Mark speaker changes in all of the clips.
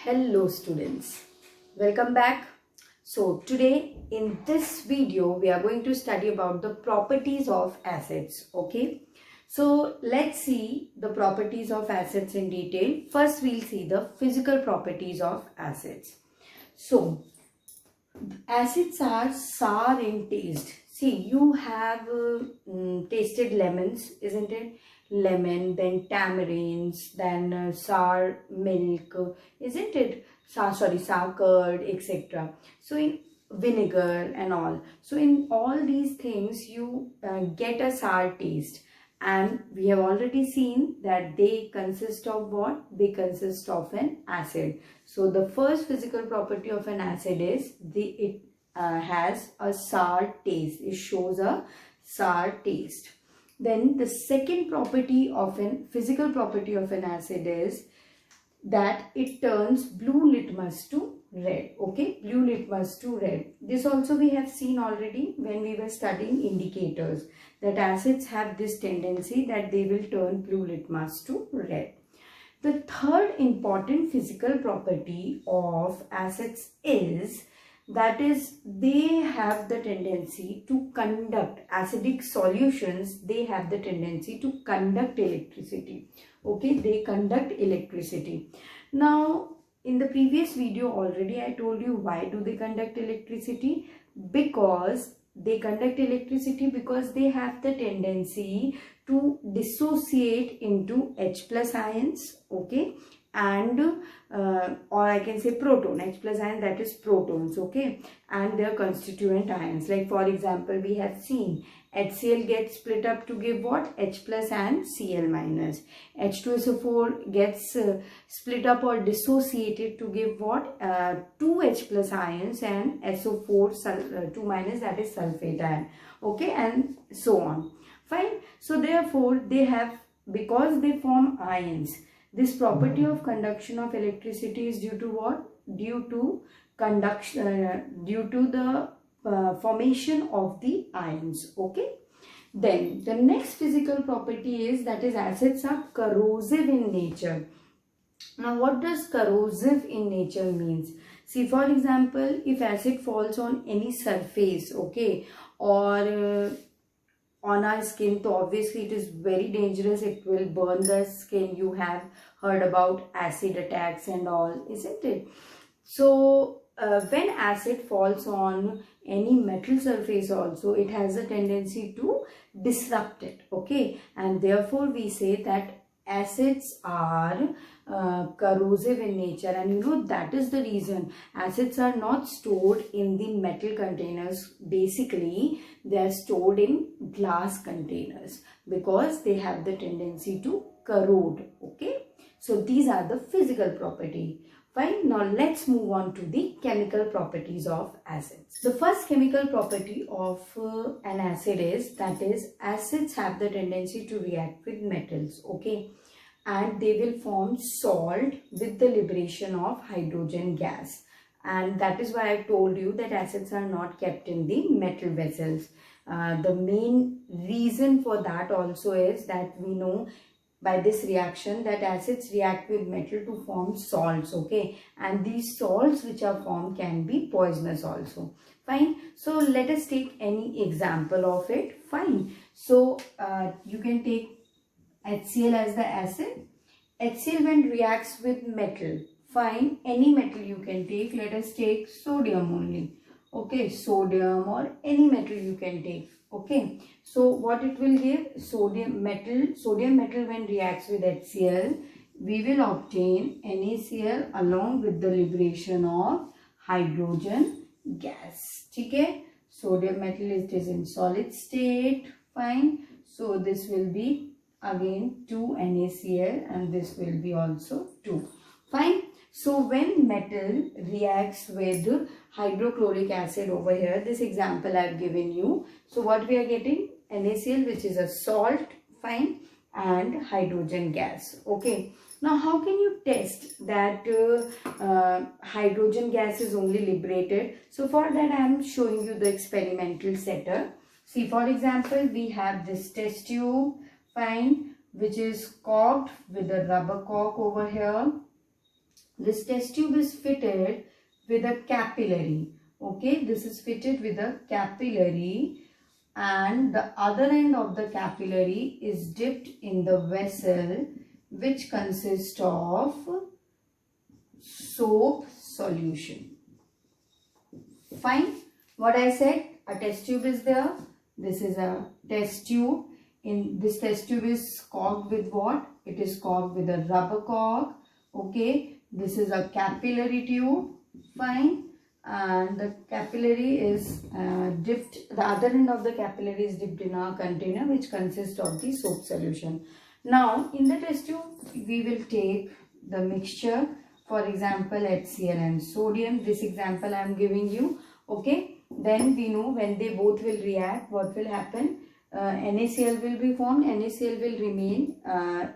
Speaker 1: Hello students, welcome back. So today in this video we are going to study about the properties of acids. Okay, so let's see the properties of acids in detail. First we'll see the physical properties of acids. So acids are sour in taste. See, you have tasted lemons, isn't it? Lemon, then tamarinds, then sour milk, isn't it? Sour curd, etc. So in vinegar and all. So in all these things, you get a sour taste. And we have already seen that they consist of what? They consist of an acid. So the first physical property of an acid is it has a sour taste. It shows a sour taste. Then the second property of an physical property of an acid is that it turns blue litmus to red. Okay, blue litmus to red. This also we have seen already when we were studying indicators, that acids have this tendency that they will turn blue litmus to red. The third important physical property of acids is that they have the tendency to conduct acidic solutions. They have the tendency to conduct electricity. Okay, they conduct electricity. Now in the previous video already I told you why do they conduct electricity. Because they conduct electricity because they have the tendency to dissociate into H plus ions. Okay, and or I can say proton, H plus ion, that is protons. Okay, and their constituent ions. Like for example, we have seen HCl gets split up to give what? H plus and Cl minus. H2SO4 gets split up or dissociated to give what? 2 H plus ions and SO4 2 minus, that is sulfate ion. Okay, and so on. Fine. So therefore they have, because they form ions, this property of conduction of electricity is due to what? Due to conduction, due to the formation of the ions. Okay. Then the next physical property is that acids are corrosive in nature. Now what does corrosive in nature means? See, for example, if acid falls on any surface, okay, or on our skin, so obviously it is very dangerous. It will burn the skin. You have heard about acid attacks and all, isn't it? So when acid falls on any metal surface also, it has a tendency to disrupt it. Okay, and therefore we say that acids are corrosive in nature. And you know, that is the reason acids are not stored in the metal containers. Basically they are stored in glass containers because they have the tendency to corrode. Okay, so these are the physical property. Fine. Now let's move on to the chemical properties of acids. The first chemical property of an acid is that acids have the tendency to react with metals. Okay, and they will form salt with the liberation of hydrogen gas. And that is why I told you that acids are not kept in the metal vessels. The main reason for that also is that we know by this reaction that acids react with metal to form salts. Okay, and these salts which are formed can be poisonous also. Fine. So let us take any example of it. Fine. So you can take HCl as the acid. HCl when reacts with metal, fine, any metal you can take. Let us take sodium only. Okay, sodium or any metal you can take. Okay, so what it will give? Sodium metal when reacts with HCl, we will obtain NaCl along with the liberation of hydrogen gas. Okay, sodium metal is in solid state. Fine. So this will be again 2 NaCl and this will be also 2. Fine. So when metal reacts with hydrochloric acid over here, this example I have given you. So what we are getting? NaCl, which is a salt, fine, and hydrogen gas. Okay. Now how can you test that hydrogen gas is only liberated? So for that I am showing you the experimental setup. See, for example, we have this test tube, fine, which is corked with a rubber cork over here. This test tube is fitted with a capillary. Okay, this is fitted with a capillary, and the other end of the capillary is dipped in the vessel which consists of soap solution. Fine. What I said, a test tube is there. This is a test tube. In this test tube is corked with what? It is corked with a rubber cork. Okay. This is a capillary tube. Fine. And the capillary is dipped, the other end of the capillary is dipped in a container which consists of the soap solution. Now, in the test tube, we will take the mixture, for example, HCl and sodium. This example I am giving you. Okay. Then we know when they both will react, what will happen? NaCl will be formed. NaCl will remain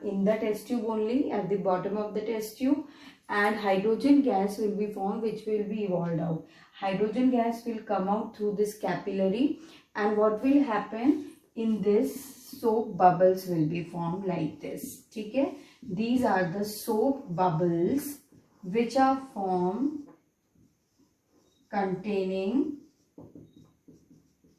Speaker 1: in the test tube only at the bottom of the test tube, and hydrogen gas will be formed which will be evolved out. Hydrogen gas will come out through this capillary, and what will happen in this, soap bubbles will be formed like this. Okay? These are the soap bubbles which are formed containing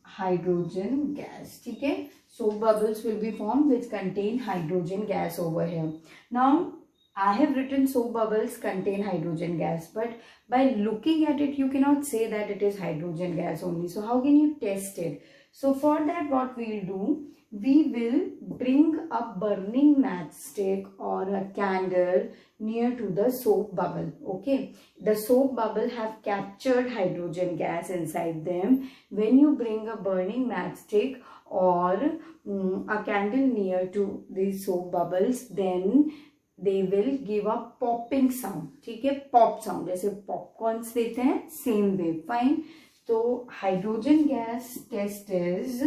Speaker 1: hydrogen gas. Okay? Soap bubbles will be formed which contain hydrogen gas over here. Now, I have written soap bubbles contain hydrogen gas, but by looking at it, you cannot say that it is hydrogen gas only. So, how can you test it? So, for that, what we will do, we will bring a burning matchstick or a candle near to the soap bubble. Okay, the soap bubble have captured hydrogen gas inside them. When you bring a burning matchstick or a candle near to these soap bubbles, then they will give a popping sound. ठीक है, pop sound, जैसे popcorns देते हैं, same way. Fine. So hydrogen gas test is,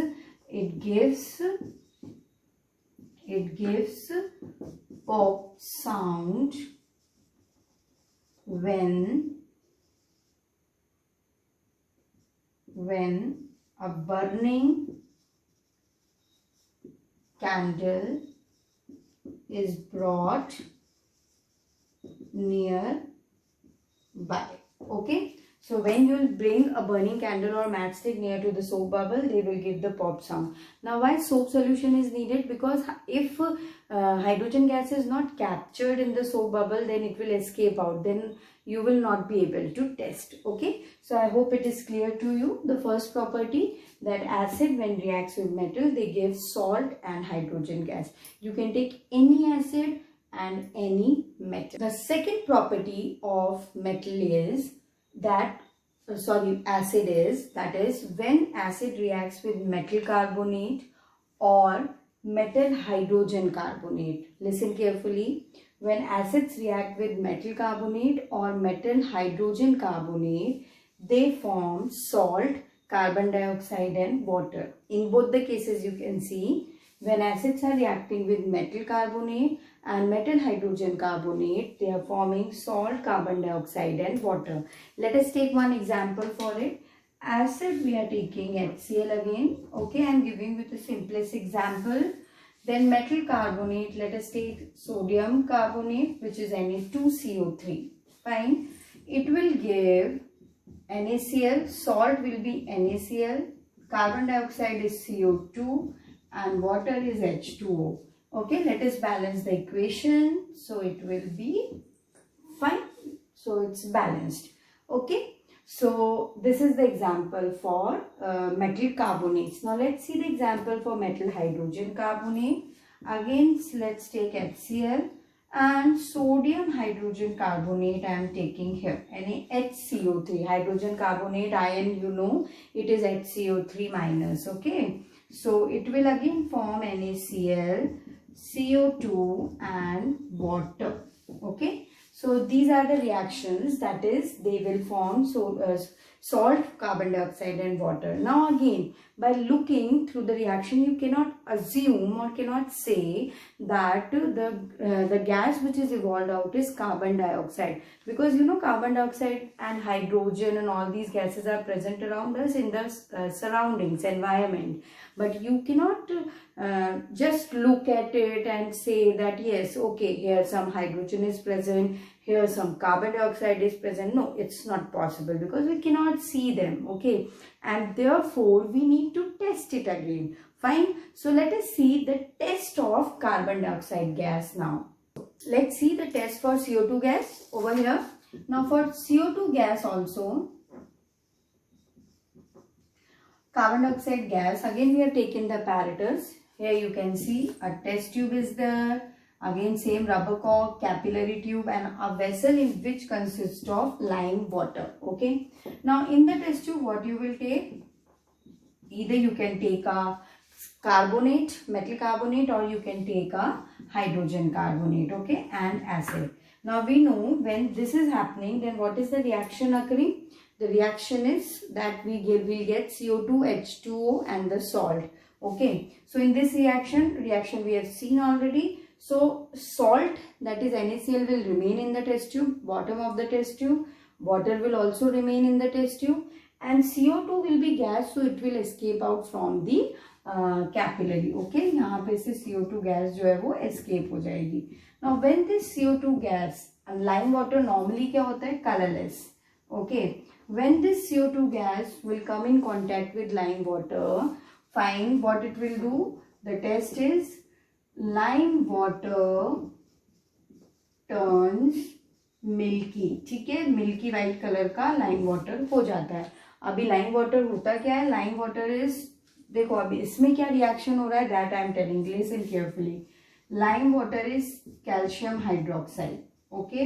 Speaker 1: it gives pop sound when a burning candle is brought near by. Okay, so when you will bring a burning candle or matchstick near to the soap bubble, they will give the pop sound. Now, why soap solution is needed? Because if hydrogen gas is not captured in the soap bubble, then it will escape out. Then you will not be able to test. Okay, so I hope it is clear to you. The first property, that acid when reacts with metal, they give salt and hydrogen gas. You can take any acid and any metal. The second property of metal is that, acid is, that is when acid reacts with metal carbonate or metal hydrogen carbonate. Listen carefully. When acids react with metal carbonate or metal hydrogen carbonate, they form salt, carbon dioxide and water. In both the cases, you can see when acids are reacting with metal carbonate and metal hydrogen carbonate, they are forming salt, carbon dioxide and water. Let us take one example for it. Acid, we are taking HCl again. Okay, I am giving with the simplest example. Then metal carbonate, let us take sodium carbonate, which is Na2CO3. Fine. It will give NaCl, salt will be NaCl, carbon dioxide is CO2 and water is H2O. Okay, let us balance the equation. So it will be fine. So it's balanced. Okay. So this is the example for metal carbonates. Now let's see the example for metal hydrogen carbonate. Again, let's take HCl and sodium hydrogen carbonate I am taking here. HCO3, hydrogen carbonate ion, you know, it is HCO3 minus. Okay. So it will again form NaCl, CO2 and water. Okay. So these are the reactions, that is they will form salt, carbon dioxide and water. Now again, by looking through the reaction, you cannot assume or cannot say that the gas which is evolved out is carbon dioxide, because you know carbon dioxide and hydrogen and all these gases are present around us in the surroundings, environment. But you cannot just look at it and say that yes, okay, here some hydrogen is present, here some carbon dioxide is present. No, it's not possible because we cannot see them, okay, and therefore we need to test it again. Fine. So let us see the test of carbon dioxide gas now. Let's see the test for CO2 gas over here. Now for CO2 gas also, carbon dioxide gas, again we have taken the apparatus. Here you can see a test tube is there. Again same rubber cork, capillary tube and a vessel in which consists of lime water. Okay. Now in the test tube what you will take? Either you can take a carbonate, metal carbonate, or you can take a hydrogen carbonate, okay, and acid. Now we know when this is happening, then what is the reaction occurring? The reaction is that we get CO2, H2O and the salt. Okay, so in this reaction we have seen already. So salt, that is NaCl, will remain in the test tube, bottom of the test tube. Water will also remain in the test tube, and CO2 will be gas, so it will escape out from the capillary. Okay, यहाँ पे से CO2 gas जो है वो escape हो जाएगी. Now when this CO2 gas and lime water normally क्या होता है? Colorless. Okay, when this CO2 gas will come in contact with lime water, fine, what it will do? The test is lime water turns milky. ठीक है, milky white colour का lime water हो जाता है. अभी लाइम वाटर होता क्या है? लाइम वाटर इज, देखो अभी इसमें क्या रिएक्शन हो रहा है, that I am telling, listen carefully. Lime water is calcium hydroxide. Okay,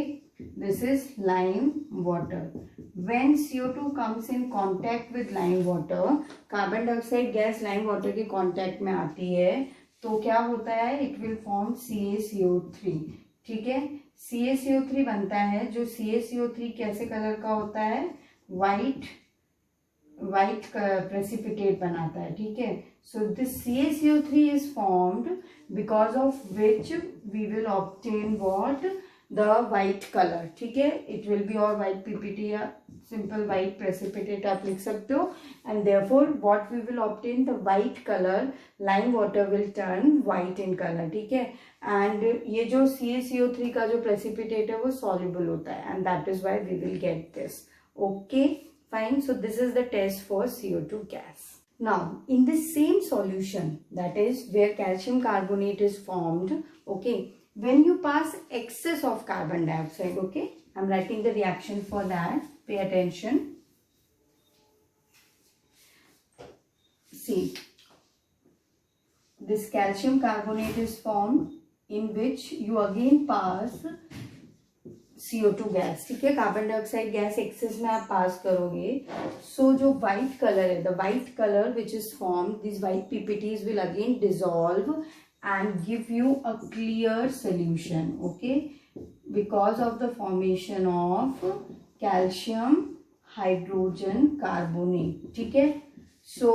Speaker 1: this is lime water. When CO2 comes in contact with lime water, carbon dioxide gas lime water के contact में आती है, तो क्या होता है? It will form CaCO3. ठीक है, CaCO3 बनता है. जो CaCO3 कैसे कलर का होता है? वाइट precipitate बनाता है. ठीक है, so this CaCO3 is formed because of which we will obtain what? The white color. ठीक है, it will be और white PPT या simple white precipitate आप लिख सकते हो, and therefore what we will obtain? The white color. Lime water will turn white in color. ठीक है, and ये जो CaCO3 का जो precipitate है वो soluble होता है, and that is why we will get this. Okay, fine. So this is the test for CO2 gas. Now in the same solution, that is where calcium carbonate is formed, okay, when you pass excess of carbon dioxide, okay, I'm writing the reaction for that, pay attention. See, this calcium carbonate is formed in which you again pass CO2 gas. ठीक है, carbon dioxide gas access में आप पास करोगे, सो जो white colour है, the white colour which is form, this white PPTs will again dissolve and give you a clear solution. Okay, because of the formation of calcium hydrogen carbonate. ठीक है, so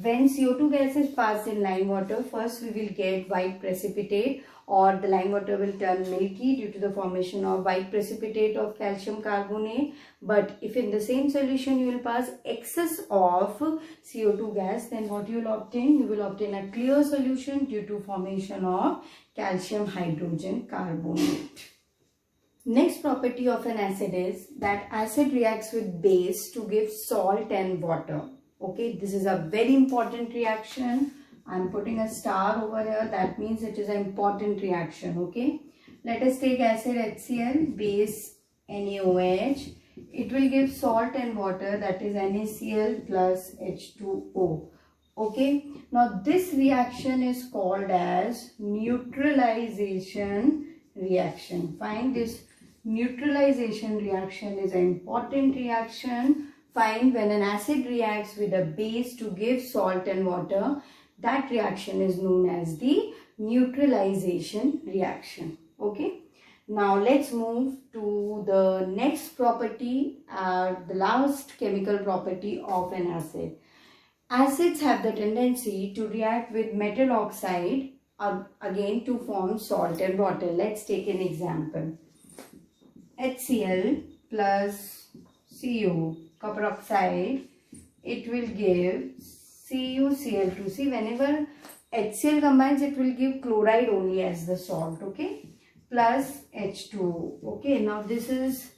Speaker 1: when CO2 gas is passed in lime water, first we will get white precipitate, or the lime water will turn milky due to the formation of white precipitate of calcium carbonate. But if in the same solution you will pass excess of CO2 gas, then what you will obtain? You will obtain a clear solution due to formation of calcium hydrogen carbonate. Next property of an acid is that acid reacts with base to give salt and water. Okay, this is a very important reaction. I'm putting a star over here. That means it is an important reaction. Okay, let us take acid HCl, base NaOH. It will give salt and water, that is NaCl plus H2O. Okay, now this reaction is called as neutralization reaction. Find this neutralization reaction is an important reaction. Find when an acid reacts with a base to give salt and water, that reaction is known as the neutralization reaction. Okay, Now let's move to the next property, the last chemical property of an acid. Acids have the tendency to react with metal oxide again to form salt and water. Let's take an example. HCl plus Cu, copper oxide, it will give CuCl2. See, whenever HCl combines, it will give chloride only as the salt, okay, plus H2. Okay, now this is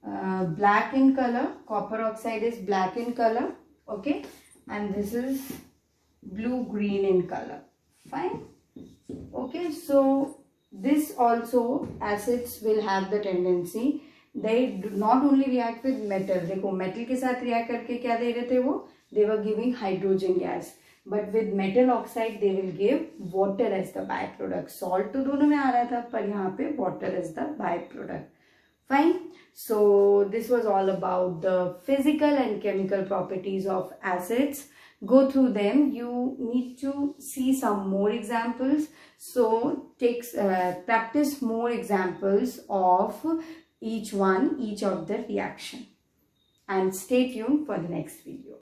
Speaker 1: black in color, copper oxide is black in color, okay, and this is blue green in color. Fine. Okay, so this also acids will have the tendency, they do not only react with metal. देखो metal के साथ react करके क्या दे रहे थे वो, they were giving hydrogen gas, but with metal oxide they will give water as the byproduct. Salt तो दोनों में आ रहा था, पर यहाँ पे water as the byproduct. Fine. So this was all about the physical and chemical properties of acids. Go through them. You need to see some more examples. So practice more examples of each of the reaction. And stay tuned for the next video.